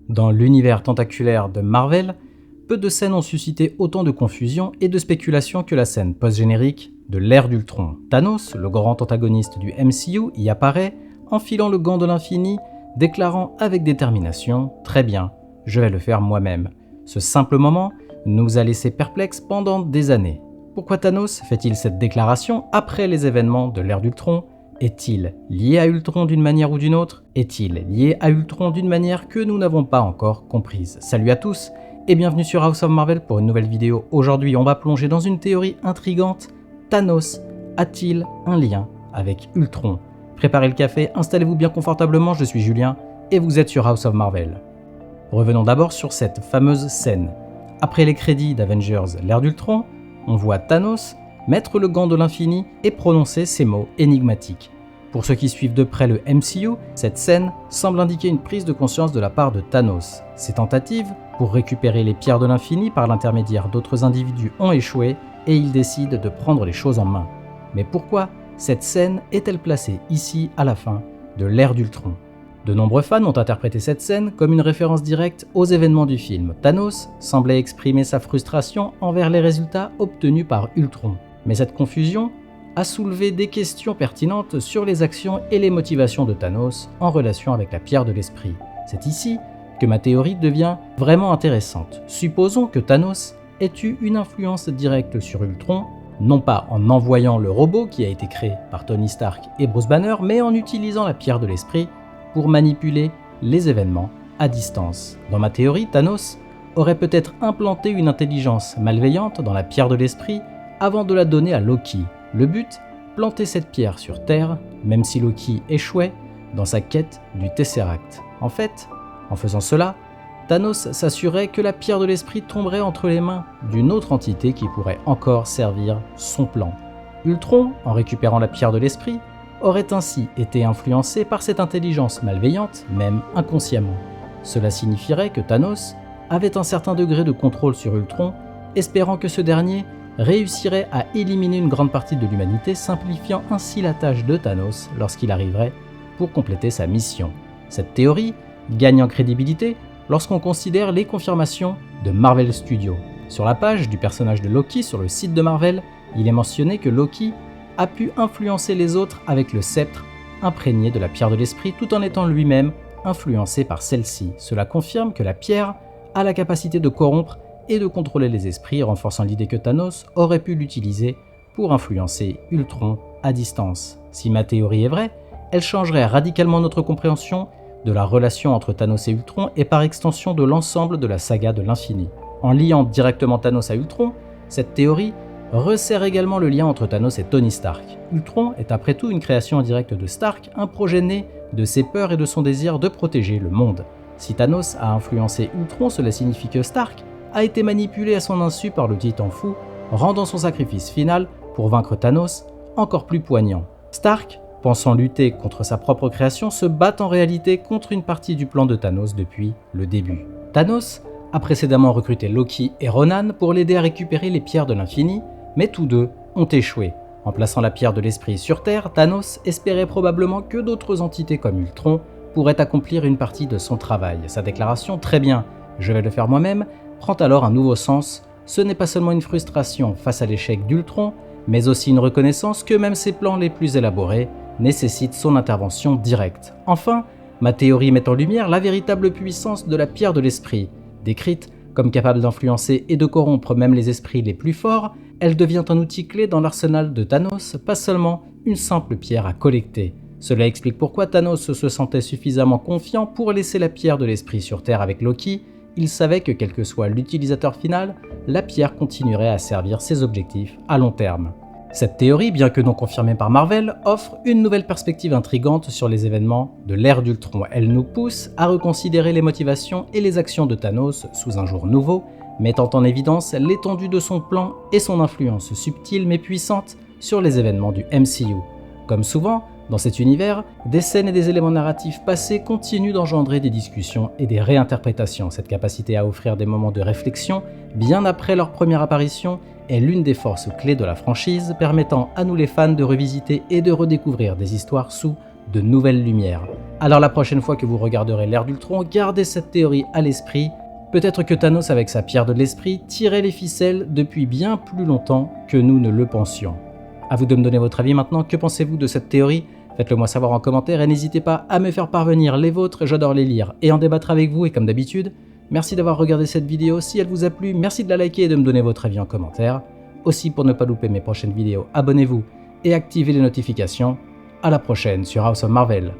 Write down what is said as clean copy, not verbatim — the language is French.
Dans l'univers tentaculaire de Marvel, peu de scènes ont suscité autant de confusion et de spéculation que la scène post-générique de l'ère d'Ultron. Thanos, le grand antagoniste du MCU, y apparaît, enfilant le gant de l'infini, déclarant avec détermination « Très bien, je vais le faire moi-même ». Ce simple moment nous a laissé perplexes pendant des années. Pourquoi Thanos fait-il cette déclaration après les événements de l'ère d'Ultron ? Est-il lié à Ultron d'une manière ou d'une autre ? Est-il lié à Ultron d'une manière que nous n'avons pas encore comprise ? Salut à tous et bienvenue sur House of Marvel pour une nouvelle vidéo. Aujourd'hui, on va plonger dans une théorie intrigante. Thanos a-t-il un lien avec Ultron ? Préparez le café, installez-vous bien confortablement, je suis Julien et vous êtes sur House of Marvel. Revenons d'abord sur cette fameuse scène. Après les crédits d'Avengers l'ère d'Ultron, on voit Thanos mettre le gant de l'infini et prononcer ces mots énigmatiques. Pour ceux qui suivent de près le MCU, cette scène semble indiquer une prise de conscience de la part de Thanos. Ses tentatives pour récupérer les pierres de l'infini par l'intermédiaire d'autres individus ont échoué et il décide de prendre les choses en main. Mais pourquoi cette scène est-elle placée ici à la fin de l'ère d'Ultron ? De nombreux fans ont interprété cette scène comme une référence directe aux événements du film. Thanos semblait exprimer sa frustration envers les résultats obtenus par Ultron. Mais cette confusion a soulevé des questions pertinentes sur les actions et les motivations de Thanos en relation avec la pierre de l'esprit. C'est ici que ma théorie devient vraiment intéressante. Supposons que Thanos ait eu une influence directe sur Ultron, non pas en envoyant le robot qui a été créé par Tony Stark et Bruce Banner, mais en utilisant la pierre de l'esprit pour manipuler les événements à distance. Dans ma théorie, Thanos aurait peut-être implanté une intelligence malveillante dans la pierre de l'esprit avant de la donner à Loki. Le but, planter cette pierre sur Terre, même si Loki échouait dans sa quête du Tesseract. En fait, en faisant cela, Thanos s'assurait que la pierre de l'esprit tomberait entre les mains d'une autre entité qui pourrait encore servir son plan. Ultron, en récupérant la pierre de l'esprit, aurait ainsi été influencé par cette intelligence malveillante, même inconsciemment. Cela signifierait que Thanos avait un certain degré de contrôle sur Ultron, espérant que ce dernier réussirait à éliminer une grande partie de l'humanité, simplifiant ainsi la tâche de Thanos lorsqu'il arriverait pour compléter sa mission. Cette théorie gagne en crédibilité lorsqu'on considère les confirmations de Marvel Studios. Sur la page du personnage de Loki sur le site de Marvel, il est mentionné que Loki a pu influencer les autres avec le sceptre imprégné de la pierre de l'esprit tout en étant lui-même influencé par celle-ci. Cela confirme que la pierre a la capacité de corrompre et de contrôler les esprits, renforçant l'idée que Thanos aurait pu l'utiliser pour influencer Ultron à distance. Si ma théorie est vraie, elle changerait radicalement notre compréhension de la relation entre Thanos et Ultron et par extension de l'ensemble de la saga de l'infini. En liant directement Thanos à Ultron, cette théorie resserre également le lien entre Thanos et Tony Stark. Ultron est après tout une création indirecte de Stark, un projet né de ses peurs et de son désir de protéger le monde. Si Thanos a influencé Ultron, cela signifie que Stark a été manipulé à son insu par le Titan fou, rendant son sacrifice final pour vaincre Thanos encore plus poignant. Stark, pensant lutter contre sa propre création, se bat en réalité contre une partie du plan de Thanos depuis le début. Thanos a précédemment recruté Loki et Ronan pour l'aider à récupérer les pierres de l'infini, mais tous deux ont échoué. En plaçant la pierre de l'esprit sur Terre, Thanos espérait probablement que d'autres entités comme Ultron pourraient accomplir une partie de son travail. Sa déclaration « Très bien, je vais le faire moi-même » prend alors un nouveau sens. Ce n'est pas seulement une frustration face à l'échec d'Ultron, mais aussi une reconnaissance que même ses plans les plus élaborés nécessitent son intervention directe. Enfin, ma théorie met en lumière la véritable puissance de la pierre de l'esprit. Décrite comme capable d'influencer et de corrompre même les esprits les plus forts, elle devient un outil clé dans l'arsenal de Thanos, pas seulement une simple pierre à collecter. Cela explique pourquoi Thanos se sentait suffisamment confiant pour laisser la pierre de l'esprit sur Terre avec Loki. Il savait que quel que soit l'utilisateur final, la pierre continuerait à servir ses objectifs à long terme. Cette théorie, bien que non confirmée par Marvel, offre une nouvelle perspective intrigante sur les événements de l'ère d'Ultron. Elle nous pousse à reconsidérer les motivations et les actions de Thanos sous un jour nouveau, mettant en évidence l'étendue de son plan et son influence subtile mais puissante sur les événements du MCU. Comme souvent, dans cet univers, des scènes et des éléments narratifs passés continuent d'engendrer des discussions et des réinterprétations. Cette capacité à offrir des moments de réflexion, bien après leur première apparition, est l'une des forces clés de la franchise, permettant à nous les fans de revisiter et de redécouvrir des histoires sous de nouvelles lumières. Alors la prochaine fois que vous regarderez l'ère d'Ultron, gardez cette théorie à l'esprit. Peut-être que Thanos avec sa pierre de l'esprit tirait les ficelles depuis bien plus longtemps que nous ne le pensions. A vous de me donner votre avis maintenant, que pensez-vous de cette théorie? Faites-le moi savoir en commentaire et n'hésitez pas à me faire parvenir les vôtres, j'adore les lire et en débattre avec vous et comme d'habitude, merci d'avoir regardé cette vidéo, si elle vous a plu, merci de la liker et de me donner votre avis en commentaire. Aussi pour ne pas louper mes prochaines vidéos, abonnez-vous et activez les notifications. À la prochaine sur House of Marvel.